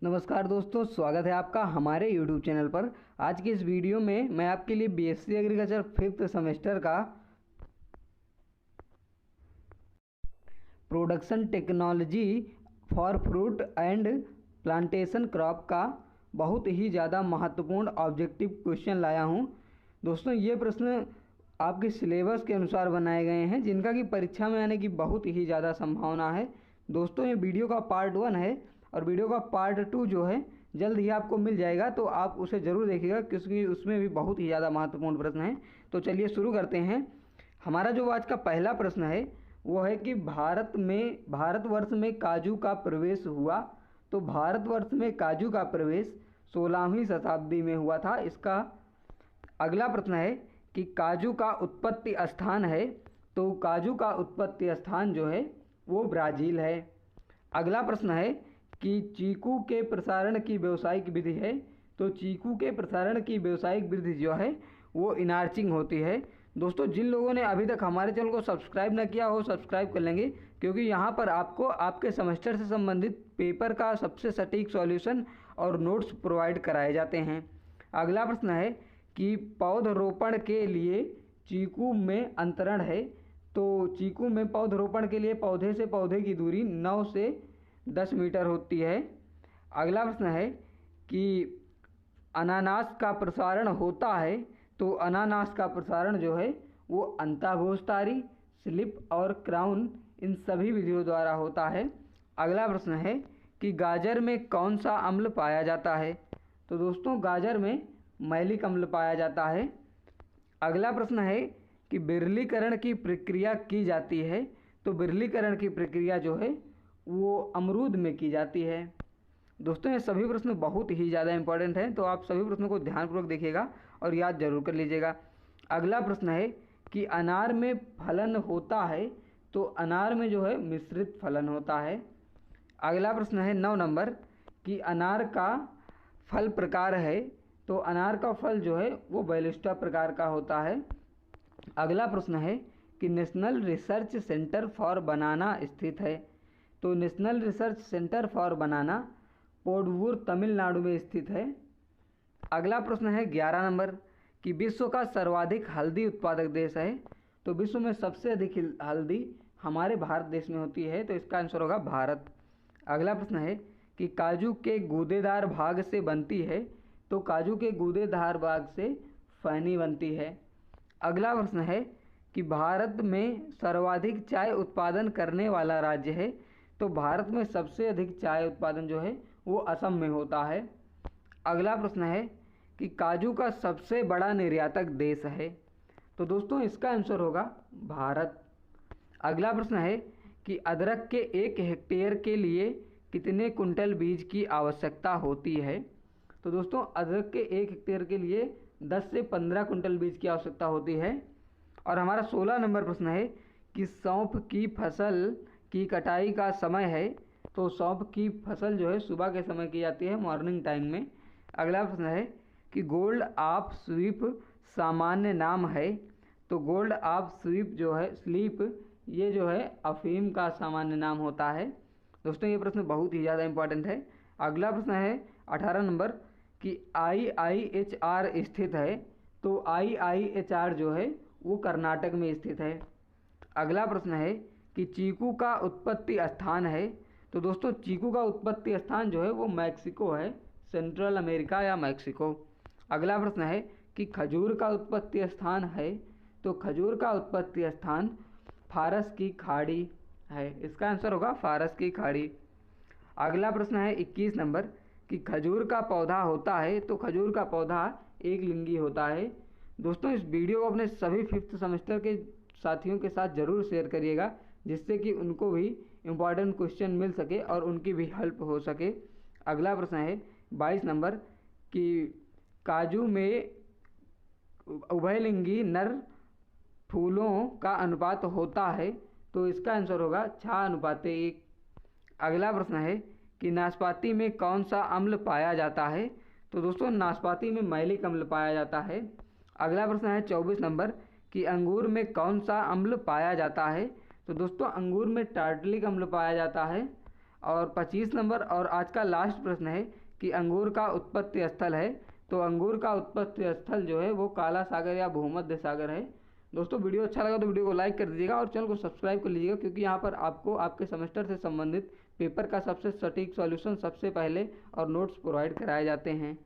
नमस्कार दोस्तों, स्वागत है आपका हमारे YouTube चैनल पर। आज की इस वीडियो में मैं आपके लिए बीएससी एग्रीकल्चर 5th सेमेस्टर का production technology for fruit and plantation crop का बहुत ही ज़्यादा महत्वपूर्ण ऑब्जेक्टिव क्वेश्चन लाया हूं। दोस्तों, ये प्रश्न आपके सिलेबस के अनुसार बनाए गए हैं, जिनका कि परीक्षा में आने की बहुत ही ज़्यादा संभावना है। दोस्तों, ये वीडियो का पार्ट 1 है और वीडियो का पार्ट 2 जो है जल्द ही आपको मिल जाएगा, तो आप उसे ज़रूर देखिएगा क्योंकि उसमें भी बहुत ही ज़्यादा महत्वपूर्ण प्रश्न है। तो चलिए शुरू करते हैं। हमारा जो आज का पहला प्रश्न है वो है कि भारतवर्ष में काजू का प्रवेश हुआ। तो भारतवर्ष में काजू का प्रवेश 16वीं शताब्दी में हुआ था। इसका अगला प्रश्न है कि काजू का उत्पत्ति स्थान है। तो काजू का उत्पत्ति स्थान जो है वो ब्राज़ील है। अगला प्रश्न है कि चीकू के प्रसारण की व्यावसायिक विधि है। तो चीकू के प्रसारण की व्यावसायिक विधि जो है वो इनार्चिंग होती है। दोस्तों, जिन लोगों ने अभी तक हमारे चैनल को सब्सक्राइब न किया हो, सब्सक्राइब कर लेंगे, क्योंकि यहाँ पर आपको आपके सेमेस्टर से संबंधित पेपर का सबसे सटीक सॉल्यूशन और नोट्स प्रोवाइड कराए जाते हैं। अगला प्रश्न है कि पौधरोपण के लिए चीकू में अंतरण है। तो चीकू में पौधरोपण के लिए पौधे से पौधे की दूरी 9 से 10 मीटर होती है। अगला प्रश्न है कि अनानास का प्रसारण होता है। तो अनानास का प्रसारण जो है वो अंताभोजतारी, स्लिप और क्राउन, इन सभी विधियों द्वारा होता है। अगला प्रश्न है कि गाजर में कौन सा अम्ल पाया जाता है। तो दोस्तों, गाजर में मैलिक अम्ल पाया जाता है। अगला प्रश्न है कि बिरलीकरण की प्रक्रिया की जाती है। तो बिरलीकरण की प्रक्रिया जो है वो अमरूद में की जाती है। दोस्तों, ये सभी प्रश्न बहुत ही ज़्यादा इंपॉर्टेंट हैं, तो आप सभी प्रश्नों को ध्यानपूर्वक देखिएगा और याद जरूर कर लीजिएगा। अगला प्रश्न है कि अनार में फलन होता है। तो अनार में जो है मिश्रित फलन होता है। अगला प्रश्न है 9 नंबर कि अनार का फल प्रकार है। तो अनार का फल जो है वो बैलिस्टा प्रकार का होता है। अगला प्रश्न है कि national research centre for banana स्थित है। तो national research centre for banana Kodavur Tamil Nadu में स्थित है। अगला प्रश्न है 11 नंबर कि विश्व का सर्वाधिक हल्दी उत्पादक देश है। तो विश्व में सबसे अधिक हल्दी हमारे भारत देश में होती है, तो इसका आंसर होगा भारत। अगला प्रश्न है कि काजू के गूदेदार भाग से बनती है। तो काजू के गूदेदार भाग से फैनी बनती है। अगला प्रश्न है कि भारत में सर्वाधिक चाय उत्पादन करने वाला राज्य है। तो भारत में सबसे अधिक चाय उत्पादन जो है वो असम में होता है। अगला प्रश्न है कि काजू का सबसे बड़ा निर्यातक देश है। तो दोस्तों, इसका आंसर होगा भारत। अगला प्रश्न है कि अदरक के 1 हेक्टेयर के लिए कितने कुंटल बीज की आवश्यकता होती है। तो दोस्तों, अदरक के 1 हेक्टेयर के लिए 10 से 15 कुंटल बीज की आवश्यकता होती है। और हमारा 16 नंबर प्रश्न है कि सौंफ की फसल की कटाई का समय है। तो सौंफ की फसल जो है सुबह के समय की जाती है, मॉर्निंग टाइम में। अगला प्रश्न है कि गोल्ड ऑफ स्लीप सामान्य नाम है। तो गोल्ड ऑफ स्लीप जो है ये जो है अफीम का सामान्य नाम होता है। दोस्तों, ये प्रश्न बहुत ही ज़्यादा इंपॉर्टेंट है। अगला प्रश्न है 18 नंबर कि IIHR स्थित है। तो IIHR जो है वो कर्नाटक में स्थित है। अगला प्रश्न है कि चीकू का उत्पत्ति स्थान है। तो दोस्तों, चीकू का उत्पत्ति स्थान जो है वो मैक्सिको है, सेंट्रल अमेरिका या मैक्सिको। अगला प्रश्न है कि खजूर का उत्पत्ति स्थान है। तो खजूर का उत्पत्ति स्थान फारस की खाड़ी है। इसका आंसर होगा फारस की खाड़ी। अगला प्रश्न है 21 नंबर कि खजूर का पौधा होता है। तो खजूर का पौधा एक लिंगी होता है। दोस्तों, इस वीडियो को अपने सभी 5th सेमेस्टर के साथियों के साथ ज़रूर शेयर करिएगा, जिससे कि उनको भी इम्पॉर्टेंट क्वेश्चन मिल सके और उनकी भी हेल्प हो सके। अगला प्रश्न है 22 नंबर कि काजू में उभयलिंगी नर फूलों का अनुपात होता है। तो इसका आंसर होगा 6:1। अगला प्रश्न है कि नाशपाती में कौन सा अम्ल पाया जाता है। तो दोस्तों, नाशपाती में मैलिक अम्ल पाया जाता है। अगला प्रश्न है 24 नंबर कि अंगूर में कौन सा अम्ल पाया जाता है। तो दोस्तों, अंगूर में टार्टलिक अम्ल पाया जाता है। और 25 नंबर और आज का लास्ट प्रश्न है कि अंगूर का उत्पत्ति स्थल है। तो अंगूर का उत्पत्ति स्थल जो है वो काला सागर या भूमध्य सागर है। दोस्तों वीडियो अच्छा लगा तो वीडियो को लाइक कर दीजिएगा और चैनल को सब्सक्राइब कर लीजिएगा, क्योंकि यहाँ पर आपको आपके सेमेस्टर से संबंधित पेपर का सबसे सटीक सॉल्यूशन सबसे पहले और नोट्स प्रोवाइड कराए जाते हैं।